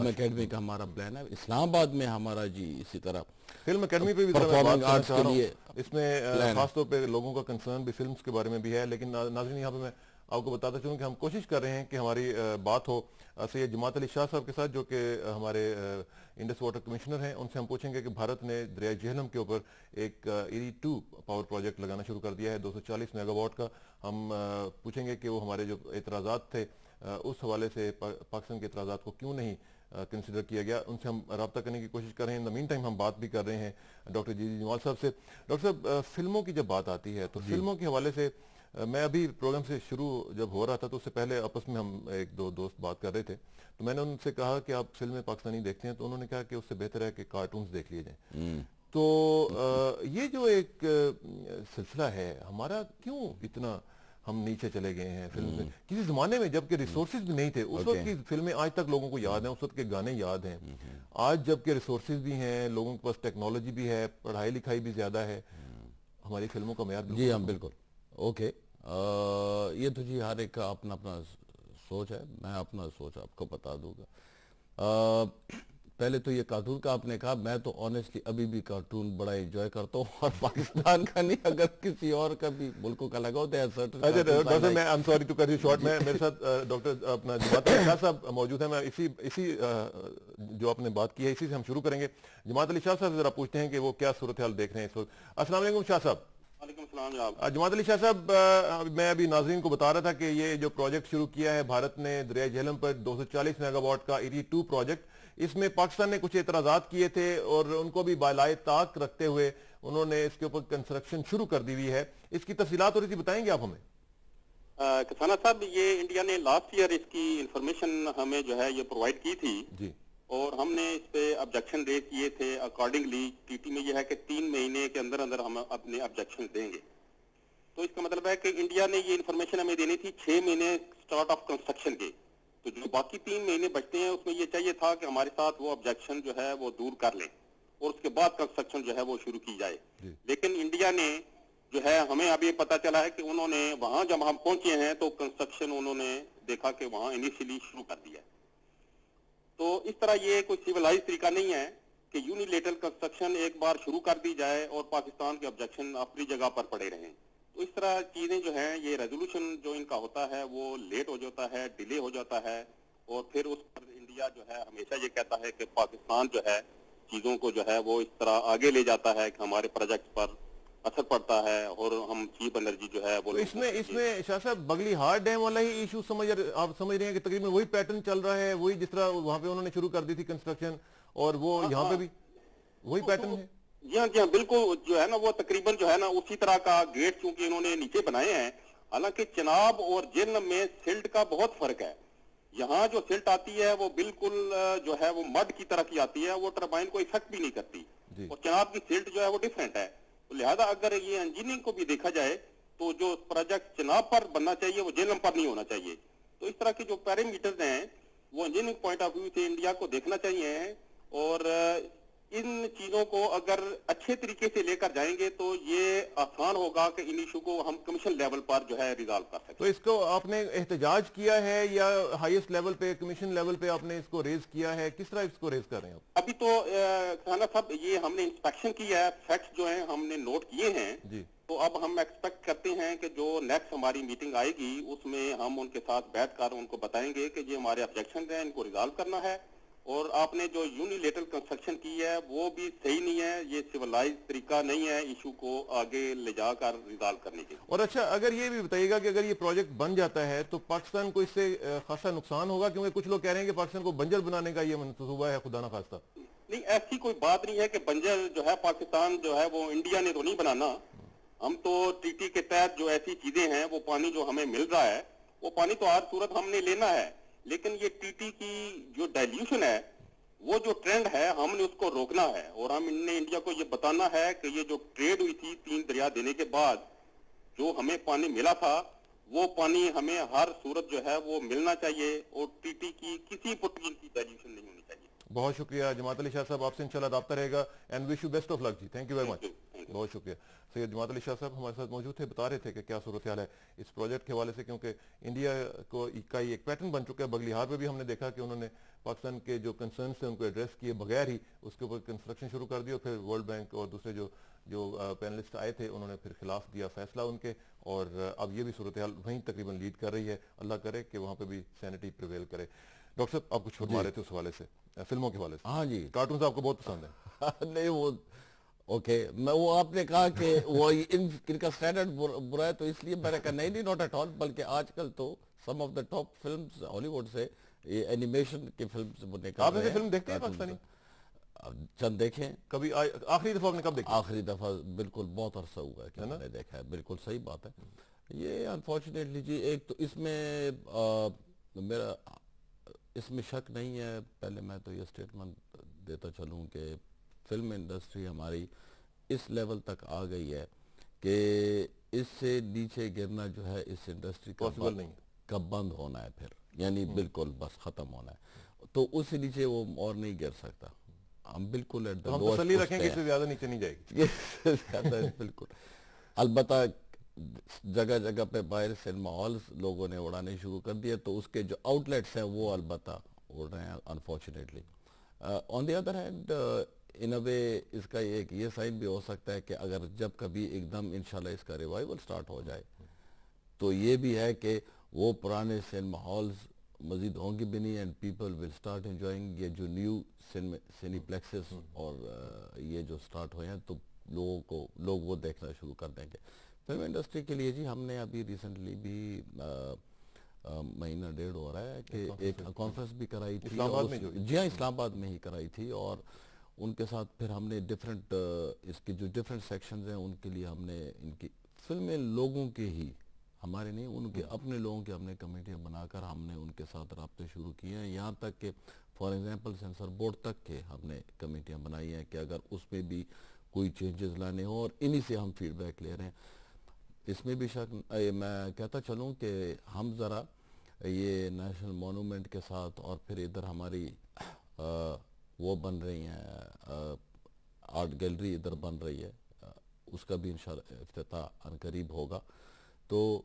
اکیڈمی کا ہمارا پلان ہے. اسلام آباد میں ہمارا جی اسی طرح فلم اکیڈمی پہ بھی پرفارمنگ آرٹس کے لیے اس میں خاص طور پہ لوگوں کا کنسرن بھی فلمز کے بارے میں بھی ہے. لیکن ناظرین، یہاں پہ میں آپ کو بتاتا چلوں کہ ہم کوشش کر رہے ہیں کہ ہماری بات ہو سید جماعت علی شاہ صاحب کے ساتھ، جو کہ ہمارے انڈس واٹر کمشنر ہیں. ان سے ہم پوچھیں گے کہ بھارت نے دریائے جہلم کے اوپر ایک ایری 2 پاور پروجیکٹ لگانا شروع کر دیا ہے 240 میگا واٹ کا. ہم پوچھیں گے کہ وہ ہمارے جو اعتراضات تھے اس حوالے سے پاکستان کے اعتراضات کو کیوں نہیں کنسیڈر کیا گیا. ان سے ہم رابطہ کرنے کی کوشش کر رہے ہیں. ان دا مین ٹائم ہم بات بھی کر رہے ہیں ڈاکٹر جی جمال صاحب سے. ڈاکٹر صاحب، فلموں کی جب بات آتی ہے تو فلموں کے حوالے سے میں ابھی پروگرام سے شروع جب ہو رہا تھا تو اس سے پہلے آپس میں ہم ایک دو دوست بات کر رہے تھے. تو میں نے ان سے کہا کہ آپ فلمیں پاکستانی دیکھتے ہیں؟ تو انہوں نے کہا کہ اس سے بہتر ہے کہ کارٹونز دیکھ لیے جائیں. تو یہ جو ایک سلسلہ ہے ہمارا، کیوں اتنا ہم نیچے چلے گئے ہیں فلم میں. کسی زمانے میں جب کہ ریسورسز بھی نہیں تھے اس وقت کی فلمیں آج تک لوگوں کو یاد ہیں, اس وقت کے گانے یاد ہیں. آج جب کہ ریسورسز بھی ہیں, لوگوں کے پاس ٹیکنالوجی بھی ہے, پڑھائی لکھائی بھی زیادہ ہے, ہماری فلموں کا معیار جی ہاں بالکل. اوکے, یہ تو جی ہر ایک کا اپنا اپنا سوچ ہے. میں اپنا سوچ آپ کو بتا دوں گا. پہلے تو یہ کارٹون کا آپ نے کہا, میں تو آنیسٹلی ابھی بھی کارٹون بڑا انجوائے کرتا ہوں, اور پاکستان کا نہیں, اگر کسی اور کا بھی ملکوں کا لگا ہوتا ہے. اچھا ڈاکٹر صاحب, میں I'm sorry to cut you short, میں میرے ساتھ ڈاکٹر اپنا جماعت علی شاہ صاحب موجود ہیں. میں اسی جو آپ نے بات کی ہے اسی سے ہم شروع کریں گے. جماعت علی شاہ صاحب سے ذرا پوچھتے ہیں کہ وہ کیا صورتحال دیکھ رہے ہیں اس وقت. السلام علیکم شاہ صاحب. وعلیکم السلام جناب. جماعت علی شاہ صاحب, میں ابھی ناظرین کو بتا رہا تھا کہ یہ جو پروجیکٹ شروع کیا ہے بھارت نے دریائے جہلم پر 240 میگا واٹ کا ET2 پروجیکٹ, اس میں پاکستان نے کچھ اعتراضات کیے تھے اور ان کو بھی بالائے طاق رکھتے ہوئے انہوں نے اس کے اوپر کنسٹرکشن شروع کر دی ہوئی ہے. اس کی تفصیلات تھوڑی سی بتائیں گے آپ ہمیں؟ کسانہ صاحب, یہ انڈیا نے لاسٹ ایئر اس کی انفارمیشن ہمیں جو ہے یہ پرووائڈ کی تھی جی, اور ہم نے اس پہ آبجیکشن ریز کیے تھے. اکارڈنگلی ٹی ٹی میں یہ ہے کہ 3 مہینے کے اندر اندر ہم اپنے آبجیکشن دیں گے. تو اس کا مطلب ہے کہ انڈیا نے یہ انفارمیشن ہمیں دینی تھی 6 مہینے سٹارٹ آف کنسٹرکشن کے. تو جو باقی 3 مہینے بچتے ہیں اس میں یہ چاہیے تھا کہ ہمارے ساتھ وہ آبجیکشن جو ہے وہ دور کر لیں اور اس کے بعد کنسٹرکشن جو ہے وہ شروع کی جائے. لیکن انڈیا نے جو ہے, ہمیں ابھی پتہ چلا ہے کہ انہوں نے وہاں جب ہم پہنچے ہیں تو کنسٹرکشن انہوں نے دیکھا کہ وہاں انیشیلی شروع کر دیا. تو اس طرح یہ کوئی سیولائز طریقہ نہیں ہے کہ یونیلیٹرل کنسٹرکشن ایک بار شروع کر دی جائے اور پاکستان کے آبجیکشن اپنی جگہ پر پڑے رہیں. تو اس طرح چیزیں جو ہیں, یہ ریزولوشن جو ان کا ہوتا ہے وہ لیٹ ہو جاتا ہے, ڈیلے ہو جاتا ہے, اور پھر اس پر انڈیا جو ہے ہمیشہ یہ کہتا ہے کہ پاکستان جو ہے چیزوں کو جو ہے وہ اس طرح آگے لے جاتا ہے کہ ہمارے پروجیکٹ پر اثر پڑتا ہے اور ہم چیپ انرجی جو ہے وہ. تو اس میں شاہ صاحب بغلی ہار ڈیم والا ہی ایشو آپ سمجھ رہے ہیں کہ تقریباً وہی پیٹرن چل رہا ہے, وہی جس طرح وہاں پہ انہوں نے شروع کر دی تھی کنسٹرکشن, اور وہ یہاں پہ بھی وہی پیٹرن ہے؟ جی ہاں بالکل, جو ہے نا وہ تقریباً جو ہے نا اسی طرح کا گیٹ چونکہ انہوں نے نیچے بنائے ہیں. حالانکہ چناب اور جہلم میں سلٹ کا بہت فرق ہے. یہاں جو سلٹ آتی ہے وہ بالکل جو ہے وہ مڈ کی طرح کی آتی ہے, وہ ٹربائن کو افیکٹ بھی نہیں کرتی, اور چناب کی سلٹ جو ہے وہ ڈیفرنٹ ہے. لہذا اگر یہ انجینئرنگ کو بھی دیکھا جائے تو جو پروجیکٹ چناب پر بننا چاہیے وہ جہلم پر نہیں ہونا چاہیے. تو اس طرح کے جو پیرامیٹرز ہیں وہ انجینئرنگ پوائنٹ آف ویو سے انڈیا کو دیکھنا چاہیے ہیں, اور ان چیزوں کو اگر اچھے طریقے سے لے کر جائیں گے تو یہ آسان ہوگا کہ ان ایشو کو ہم کمیشن لیول پر جو ہے ریزالو کر سکیں. تو اس کو آپ نے احتجاج کیا ہے یا ہائیسٹ لیول پہ کمیشن لیول پہ آپ نے اس کو ریز کیا ہے, کس طرح اس کو ریز کر رہے ہیں آپ؟ ابھی تو کسانہ صاحب یہ ہم نے انسپیکشن کیا ہے, فیکٹس جو ہیں ہم نے نوٹ کیے ہیں جی. تو اب ہم ایکسپیکٹ کرتے ہیں کہ جو نیکسٹ ہماری میٹنگ آئے گی اس میں ہم ان کے ساتھ بیٹھ کر ان کو بتائیں گے کہ یہ ہمارے آبجیکشن ہیں, ان کو ریزالو کرنا ہے, اور آپ نے جو یونیلیٹرل کنسٹرکشن کی ہے وہ بھی صحیح نہیں ہے, یہ سیولائز طریقہ نہیں ہے ایشو کو آگے لے جا کر ریزالو کرنے کے. اور اچھا, اگر یہ بھی بتائیے گا کہ اگر یہ پروجیکٹ بن جاتا ہے تو پاکستان کو اس سے خاصا نقصان ہوگا, کیونکہ کچھ لوگ کہہ رہے ہیں کہ پاکستان کو بنجر بنانے کا یہ منصوبہ ہے خدا نہ خواستہ. نہیں, ایسی کوئی بات نہیں ہے کہ بنجر جو ہے پاکستان جو ہے وہ انڈیا نے تو نہیں بنانا. ہم تو ٹی ٹی کے تحت جو ایسی چیزیں ہیں وہ پانی جو ہمیں مل رہا ہے وہ پانی تو ہر صورت ہم نے لینا ہے, لیکن یہ ٹی ٹی کی جو ڈائلیوشن ہے وہ جو ٹرینڈ ہے ہم نے اس کو روکنا ہے, اور ہم نے انڈیا کو یہ بتانا ہے کہ یہ جو ٹریڈ ہوئی تھی 3 دریا دینے کے بعد جو ہمیں پانی ملا تھا وہ پانی ہمیں ہر صورت جو ہے وہ ملنا چاہیے, اور ٹی ٹی کی کسی پروٹین کی ڈائلیوشن نہیں ہونی چاہیے. بہت شکریہ جماعت علی شاہ صاحب, آپ سے انشاءاللہ رابطہ رہے گا, and wish you best of luck جی. تھینک یو ویری مچ, بہت شکریہ. سید جماعت علی شاہ صاحب ہمارے ساتھ موجود تھے, بتا رہے تھے کہ کیا صورتحال ہے اس پروجیکٹ کے حوالے سے, کیونکہ انڈیا کو کا ایک پیٹرن بن چکا ہے. بغلی ہار پہ بھی ہم نے دیکھا کہ انہوں نے پاکستان کے جو کنسرنس ہیں ان کو ایڈریس کیے بغیر ہی اس کے اوپر کنسٹرکشن شروع کر دی, اور پھر ورلڈ بینک اور دوسرے جو پینلسٹ آئے تھے انہوں نے پھر خلاف دیا فیصلہ ان کے, اور اب یہ بھی صورتحال وہیں تقریباً لیڈ کر رہی ہے. اللہ کرے کہ وہاں پہ بھی سینٹی پریویل کرے. ڈاکٹر صاحب آپ کچھ فرما رہے تھے اس حوالے سے, فلموں کے حوالے سے. ہاں جی, کارٹونز آپ کو بہت پسند ہیں؟ نہیں وہ اوکے, میں وہ آپ نے کہا کہ وہ ان کا سٹینڈرڈ برا ہے تو اس لیے میں نے کہا نہیں ناٹ ایٹ آل, بلکہ آج کل تو سم آف دا ٹاپ فلمز ہالی ووڈ سے اینیمیشن کی فلمز وہ نکل رہے ہیں. آپ ایسے فلم دیکھتے ہیں پاکستانی؟ چند دیکھیں. کبھی آخری دفعہ آپ نے کب دیکھا؟ آخری دفعہ بالکل بہت عرصہ ہوا ہے کہ میں نے دیکھا ہے, بالکل صحیح بات ہے. یہ انفارچونیٹلی جی ایک تو اس میں میرا اس میں شک نہیں ہے, پہلے میں تو یہ سٹیٹمنٹ دیتا چلوں کہ فلم انڈسٹری ہماری اس لیول تک آ گئی ہے کہ اس سے نیچے گرنا جو ہے اس انڈسٹری کا پاسبل نہیں کب بند ہونا ہے پھر، یعنی بالکل بس ختم ہونا ہے، تو اس سے نیچے وہ اور نہیں گر سکتا. ہم بالکل ایٹ دا ہم لوسٹ تسلی رکھیں کہ اس سے زیادہ نیچے نہیں جائے گی. بالکل. البتہ جگہ جگہ پہ باہر سنیما ہالز لوگوں نے اڑانے شروع کر دیے، تو اس کے جو آؤٹ لیٹس ہیں وہ البتہ اڑ رہے ہیں unfortunately. On the other hand in a way اس کا ایک یہ سائن بھی ہو سکتا ہے کہ اگر جب کبھی ایک دم انشاءاللہ اس کا ریوائول سٹارٹ ہو جائے تو یہ بھی ہے کہ وہ پرانے سنیما ہالز مزید ہوں گے بھی نہیں، and people will start enjoying یہ جو نیو سینی پلیکسز اور یہ جو سٹارٹ ہوئے ہیں، تو لوگ وہ دیکھنا شروع کر دیں گے. فلم انڈسٹری کے لیے جی ہم نے ابھی ریسنٹلی بھی مہینہ ڈیڑھ ہو رہا ہے کہ ایک کانفرنس بھی کرائی تھی. اسلام آباد میں جی ہاں، اسلام آباد میں ہی کرائی تھی، اور ان کے ساتھ پھر ہم نے ڈیفرنٹ اس کے جو ڈیفرنٹ سیکشنز ہیں ان کے لیے ہم نے ان کی فلمیں لوگوں کے ہی، ہمارے نہیں، ان کے اپنے لوگوں کے ہم نے کمیٹیاں بنا کر ہم نے ان کے ساتھ رابطے شروع کیے ہیں. یہاں تک کہ فار ایگزامپل سینسر بورڈ تک کے ہم نے کمیٹیاں بنائی ہیں کہ اگر اس میں بھی کوئی چینجز لانے ہوں، اور انہی سے ہم فیڈ بیک لے رہے ہیں. اس میں بھی شک میں کہتا چلوں کہ ہم ذرا یہ نیشنل مونومنٹ کے ساتھ، اور پھر ادھر ہماری وہ بن رہی ہیں آرٹ گیلری ادھر بن رہی ہے، اس کا بھی انشاءاللہ افتتاح عنقریب ہوگا. تو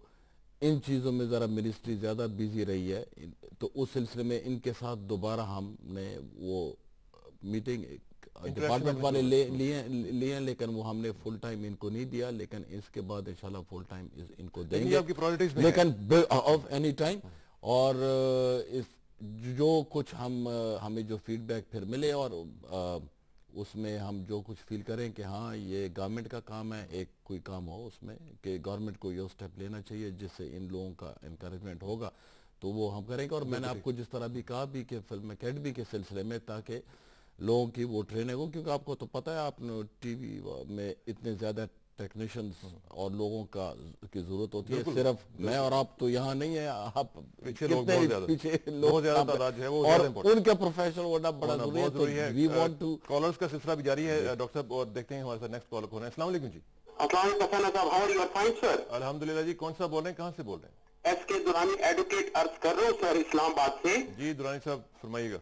ان چیزوں میں ذرا منسٹری زیادہ بیزی رہی ہے، تو اس سلسلے میں ان کے ساتھ دوبارہ ہم نے وہ میٹنگ ڈپارٹمنٹ والے لیے ہیں، لیکن وہ ہم نے فل ٹائم ان کو نہیں دیا، لیکن اس کے بعد انشاءاللہ فل ٹائم ان کو دیں گے، آپ کی پرائورٹیز میں لیکن آف اینی ٹائم. اور جو کچھ ہمیں جو فیڈ بیک پھر ملے، اور اس میں ہم جو کچھ فیل کریں کہ ہاں یہ گورنمنٹ کا کام ہے، ایک کوئی کام ہو اس میں کہ گورنمنٹ کو یہ سٹیپ لینا چاہیے جس سے ان لوگوں کا انکریجمنٹ ہوگا، تو وہ ہم کریں گے. اور میں نے آپ کو جس طرح بھی کہا بھی کہ فلم اکیڈمی کے سلسلے میں، تاکہ لوگوں کی وہ ٹریننگ ہو، کیونکہ آپ کو تو پتہ ہے آپ نے ٹی وی میں اتنے زیادہ ٹیکنیشنز اور لوگوں کی ضرورت ہوتی ہے. صرف میں اور آپ تو یہاں نہیں ہیں، آپ پیچھے لوگ کتنے بہت زیادہ، پیچھے بہت زیادہ لوگ، تعداد جو ہے وہ اور زیادہ امپورٹنٹ ان کا پروفیشنل ہونا بڑا ضروری ہے. تو وی وانٹ ٹو کالرز کا سلسلہ بھی جاری ہے ڈاکٹر صاحب، اور دیکھتے ہیں ہمارے ساتھ نیکسٹ کالر کون ہے. السلام علیکم جی. السلام علیکم صاحب، ہاؤ آر یو؟ فائن سر. الحمدللہ جی. کون صاحب بول رہے ہیں، کہاں سے بول رہے ہیں؟ ایس کے دورانی ایڈوکیٹ عرض کر رہا ہوں سر، اسلام آباد سے. جی دورانی صاحب فرمائیے گا.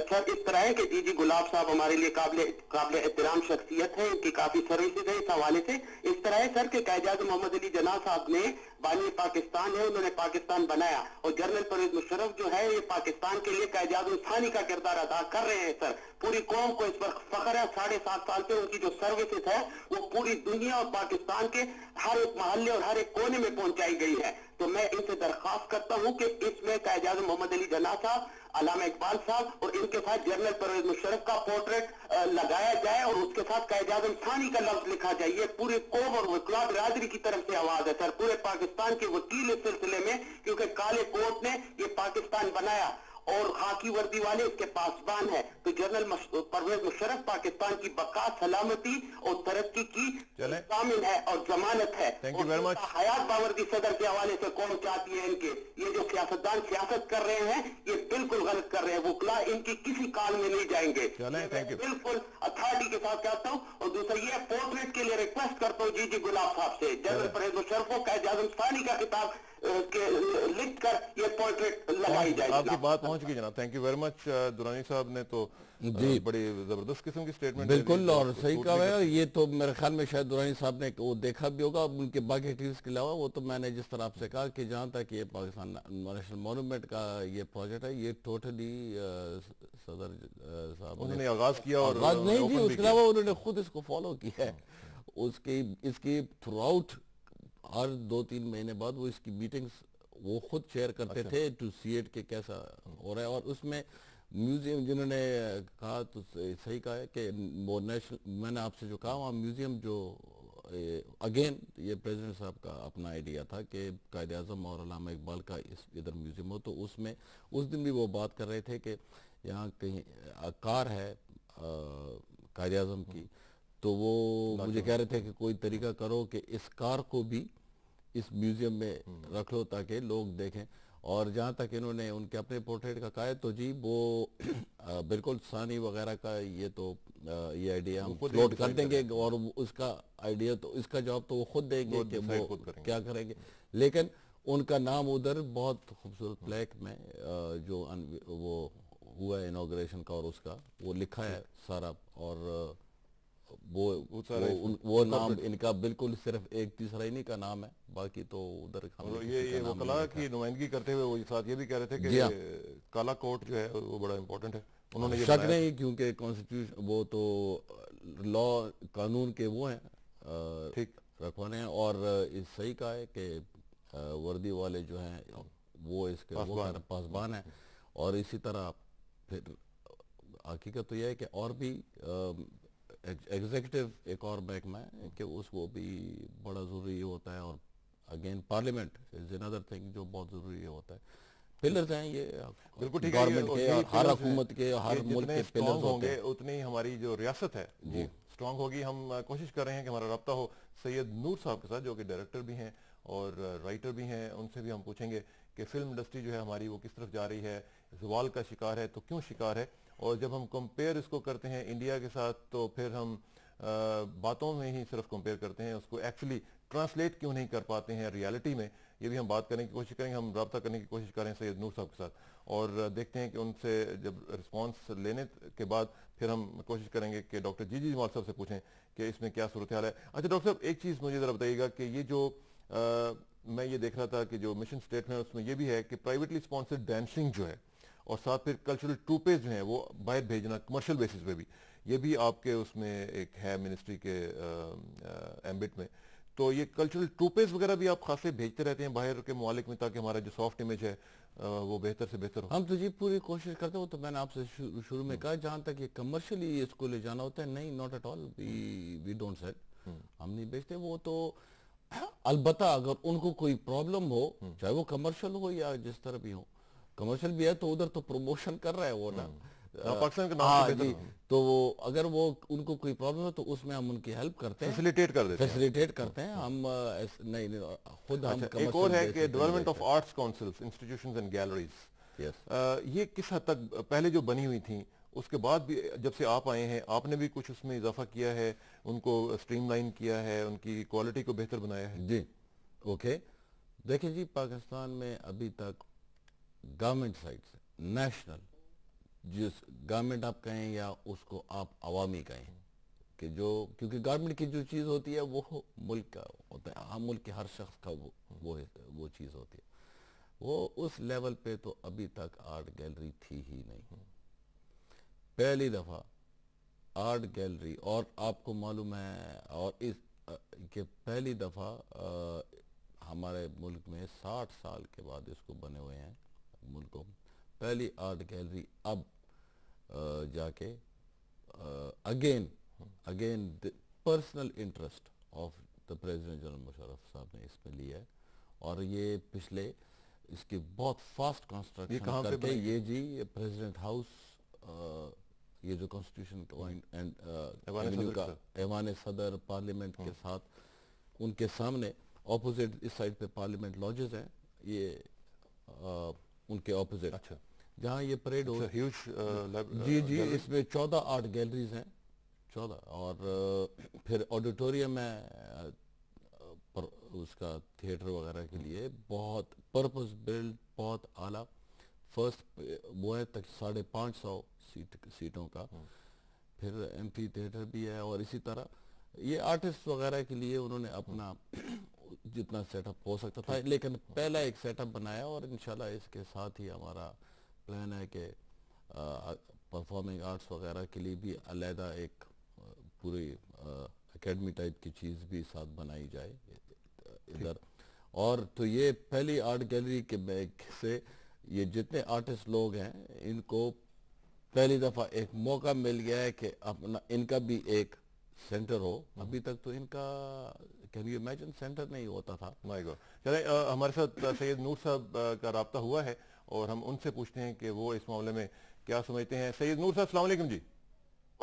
سر اس طرح ہے کہ جی گلاب صاحب ہمارے لیے قابل احترام شخصیت ہے، ان کی کافی سروسز ہیں اس حوالے سے. اس طرح ہے سر کہ قائد اعظم محمد علی جناح صاحب نے بانی پاکستان ہے، انہوں نے پاکستان بنایا، اور جنرل پرویز مشرف جو ہے یہ پاکستان کے لیے قائد اعظم ثانی کا کردار ادا کر رہے ہیں سر. پوری قوم کو اس پر فخر ہے. 7.5 سال سے ان کی جو سروسز ہے وہ پوری دنیا اور پاکستان کے ہر ایک محلے اور ہر ایک کونے میں پہنچائی گئی ہے. تو میں ان سے درخواست کرتا ہوں کہ اس میں قائد اعظم محمد علی جناح صاحب، علامہ اقبال صاحب اور ان کے ساتھ جنرل پرویز مشرف کا پورٹریٹ لگایا جائے، اور اس کے ساتھ قائد اعظم ثانی کا لفظ لکھا جائے. یہ پورے قوم اور وکلاء برادری کی طرف سے آواز ہے سر، پورے پاکستان کے وکیل اس سلسلے میں، کیونکہ کالے کوٹ نے یہ پاکستان بنایا اور خاکی وردی والے اس کے پاسبان ہیں. تو جنرل پرویز مشرف پاکستان کی بقا، سلامتی اور ترقی کی ضامن ہے اور ضمانت ہے. حیات باوردی صدر کے حوالے سے قوم چاہتی ہے ان کے، یہ جو سیاستدان سیاست کر رہے ہیں یہ بالکل غلط کر رہے ہیں. وکلاء ان کی کسی کال میں نہیں جائیں گے، بالکل اتھارٹی کے ساتھ کہتا ہوں. اور دوسرا یہ پورٹریٹ کے لیے ریکویسٹ کرتا ہوں جی گلاب صاحب سے، جنرل پرویز مشرف کو قائد اعظم ثانی کا خطاب لکھ کر یہ پورٹریٹ لگائی جائے. آپ کی بات پہنچ گئی جناب. Thank you very much. Durrani صاحب نے تو بڑی زبردست قسم کی سٹیٹمنٹ بالکل اور صحیح کہا ہے. یہ تو میرے خیال میں شاید دورانی صاحب نے وہ دیکھا بھی ہوگا ان کے باقی ایکٹیویٹیز کے علاوہ. وہ تو میں نے جس طرح آپ سے کہا کہ جہاں تک یہ پاکستان نیشنل مونومنٹ کا یہ پروجیکٹ ہے، یہ ٹوٹلی صدر صاحب انہوں نے آغاز کیا، اور نہیں جی اس کے علاوہ انہوں نے خود اس کو فالو کیا ہے. اس کی تھرو آؤٹ ہر 2-3 مہینے بعد وہ اس کی میٹنگز وہ خود شیئر کرتے تھے ٹو سی اٹ کہ کیسا ہو رہا ہے. اور اس میں میوزیم جنہوں نے کہا تو صحیح کہا ہے کہ وہ نیشنل، میں نے آپ سے جو کہا وہاں میوزیم جو اگین یہ پریزیڈنٹ صاحب کا اپنا آئیڈیا تھا کہ قائد اعظم اور علامہ اقبال کا ادھر میوزیم ہو. تو اس میں اس دن بھی وہ بات کر رہے تھے کہ یہاں کہیں کار ہے قائد اعظم کی، تو وہ مجھے کہہ رہے تھے کہ کوئی طریقہ کرو کہ اس کار کو بھی اس میوزیم میں رکھ لو تاکہ لوگ دیکھیں. اور جہاں تک انہوں نے ان کے اپنے پورٹریٹ کا کہا ہے تو جی وہ بالکل ثانی وغیرہ کا یہ تو یہ آئیڈیا ہم فلوٹ کر دیں گے اور اس کا آئیڈیا تو اس کا جواب تو وہ خود دیں گے کہ وہ کیا کریں گے. لیکن ان کا نام ادھر بہت خوبصورت پلیک میں جو وہ ہوا ہے انوگریشن کا اور اس کا وہ لکھا ہے سارا, اور وہ نام ان کا بالکل صرف ایک تیسرا انہی کا نام ہے, باقی تو ادھر یہ وکلاء کی نمائندگی کرتے ہوئے وہ ساتھ یہ بھی کہہ رہے تھے کہ کالا کوٹ جو ہے وہ بڑا امپورٹنٹ ہے. انہوں نے شک نہیں, کیونکہ کانسٹیٹیوشن وہ تو لا قانون کے وہ ہیں ٹھیک رکھوانے ہیں, اور اس صحیح کہا ہے کہ وردی والے جو ہیں وہ اس کے پاسبان ہیں. اور اسی طرح پھر حقیقت تو یہ ہے کہ اور بھی ایگزیکٹو ایک اور محکمہ ہے کہ اس کو بھی بڑا ضروری ہوتا ہے, اور اگین پارلیمنٹ از another thing جو بہت ضروری ہوتا ہے. پلرز ہیں یہ گورنمنٹ کے اور ہر حکومت کے ہر ملک کے پلرز ہوتے ہیں. اتنی ہماری جو ریاست ہے وہ اسٹرانگ ہوگی. ہم کوشش کر رہے ہیں کہ ہمارا رابطہ ہو سید نور صاحب کے ساتھ جو کہ ڈائریکٹر بھی ہیں اور رائٹر بھی ہیں. ان سے بھی ہم پوچھیں گے کہ فلم انڈسٹری جو ہے ہماری وہ کس طرف جا رہی ہے, زوال کا شکار ہے تو کیوں شکار ہے, اور جب ہم کمپیئر اس کو کرتے ہیں انڈیا کے ساتھ تو پھر ہم باتوں میں ہی صرف کمپیئر کرتے ہیں, اس کو ایکچولی ٹرانسلیٹ کیوں نہیں کر پاتے ہیں ریالٹی میں. یہ بھی ہم بات کرنے کی کوشش کریں گے. ہم رابطہ کرنے کی کوشش کر رہے ہیں سید نور صاحب کے ساتھ, اور دیکھتے ہیں کہ ان سے جب رسپانس لینے کے بعد پھر ہم کوشش کریں گے کہ ڈاکٹر جی جمال صاحب سے پوچھیں کہ اس میں کیا صورتحال ہے. اچھا ڈاکٹر صاحب, ایک چیز مجھے ذرا بتائیے گا کہ یہ جو میں یہ دیکھ رہا تھا کہ جو مشن اسٹیٹمنٹ اس میں یہ بھی ہے کہ پرائیویٹلی اسپانسرڈ ڈانسنگ جو ہے اور ساتھ پھر کلچرل ٹروپیز جو ہیں وہ باہر بھیجنا کمرشل بیسس پہ بھی, یہ بھی آپ کے اس میں ایک ہے منسٹری کے ایمبٹ میں. تو یہ کلچرل ٹروپیز وغیرہ بھی آپ خاصے بھیجتے رہتے ہیں باہر کے ممالک میں تاکہ ہمارا جو سافٹ امیج ہے وہ بہتر سے بہتر ہو؟ ہم تو جی پوری کوشش کرتے ہو. تو میں نے آپ سے شروع میں کہا جہاں تک یہ کمرشلی اس کو لے جانا ہوتا ہے, نہیں, not at all, we don't sell, ہم نہیں بیچتے. وہ تو البتہ اگر ان کو کوئی پرابلم ہو, چاہے وہ کمرشل ہو یا جس طرح بھی ہو, کمرشل بھی ہے تو ادھر تو پروموشن کر رہا ہے وہ نا پاکستان کے نام سے جی, تو وہ اگر وہ ان کو کوئی پرابلم ہے تو اس میں ہم ان کی ہیلپ کرتے ہیں, فیسیلیٹیٹ کرتے ہیں ہم. نہیں خود ہم. ایک اور ہے کہ development of arts councils, institutions and galleries, یہ کس حد تک پہلے جو بنی ہوئی تھیں اس کے بعد بھی جب سے آپ آئے ہیں آپ نے بھی کچھ اس میں اضافہ کیا ہے, ان کو اسٹریم لائن کیا ہے, ان کی کوالٹی کو بہتر بنایا ہے؟ جی اوکے, دیکھیں جی پاکستان میں ابھی تک گورنمنٹ سائٹ سے نیشنل, جس گورنمنٹ آپ کہیں یا اس کو آپ عوامی کہیں, کہ جو کیونکہ گورنمنٹ کی جو چیز ہوتی ہے وہ ملک کا ہوتا ہے, ہم ملک کے ہر شخص کا وہ چیز ہوتی ہے, وہ اس لیول پہ تو ابھی تک آرٹ گیلری تھی ہی نہیں. پہلی دفعہ آرٹ گیلری, اور آپ کو معلوم ہے اور اس کہ پہلی دفعہ ہمارے ملک میں 60 سال کے بعد اس کو بنے ہوئے ہیں ملکوں, پہلی آرٹ گیلری اب جا کے again personal interest of the president general Musharraf صاحب نے اس میں لیا ہے, اور یہ پچھلے اس کی بہت فاسٹ کنسٹرکشن کر کے یہ جی پریزیڈنٹ ہاؤس, یہ جو کانسٹیٹیوشن کا ایوان صدر پارلیمنٹ کے ساتھ ان کے سامنے اپوزٹ اس سائڈ پہ پارلیمنٹ لاجز ہیں, یہ ان کے اپوزٹ جہاں یہ پریڈ ہو. جی اس میں 14 آرٹ گیلریز ہیں, 14, اور پھر آڈیٹوریم ہے اس کا تھیٹر وغیرہ کے لیے, بہت پرپز بلڈ, بہت اعلیٰ. فرسٹ وہ ہے تک 550 سیٹوں کا, پھر ایمفی تھیٹر بھی ہے, اور اسی طرح یہ آرٹسٹ وغیرہ کے لیے انہوں نے اپنا جتنا سیٹ اپ ہو سکتا تھا, لیکن پہلا ایک سیٹ اپ بنایا, اور انشاءاللہ اس کے ساتھ ہی ہمارا پلان ہے کہ پرفارمنگ آرٹس وغیرہ کے لیے بھی علیحدہ ایک پوری اکیڈمی ٹائپ کی چیز بھی ساتھ بنائی جائے ادھر. اور تو یہ پہلی آرٹ گیلری کے سے یہ جتنے آرٹسٹ لوگ ہیں ان کو پہلی دفعہ ایک موقع مل گیا ہے کہ اپنا ان کا بھی ایک سینٹر ہو. ابھی تک تو ان کا کین یو امیجن سینٹر نہیں ہوتا تھا. چلیں ہمارے ساتھ سید نور صاحب کا رابطہ ہوا ہے اور ہم ان سے پوچھتے ہیں کہ وہ اس معاملے میں کیا سمجھتے ہیں. سید نور صاحب السلام علیکم. جی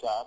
4,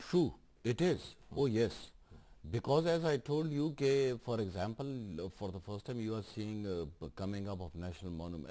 True, it is. Oh yes, because as I told you, for example, for the first time you are seeing coming up of national monument.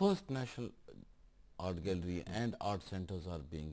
First national art gallery and art centers are being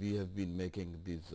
we have been making these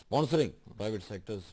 sponsoring private sectors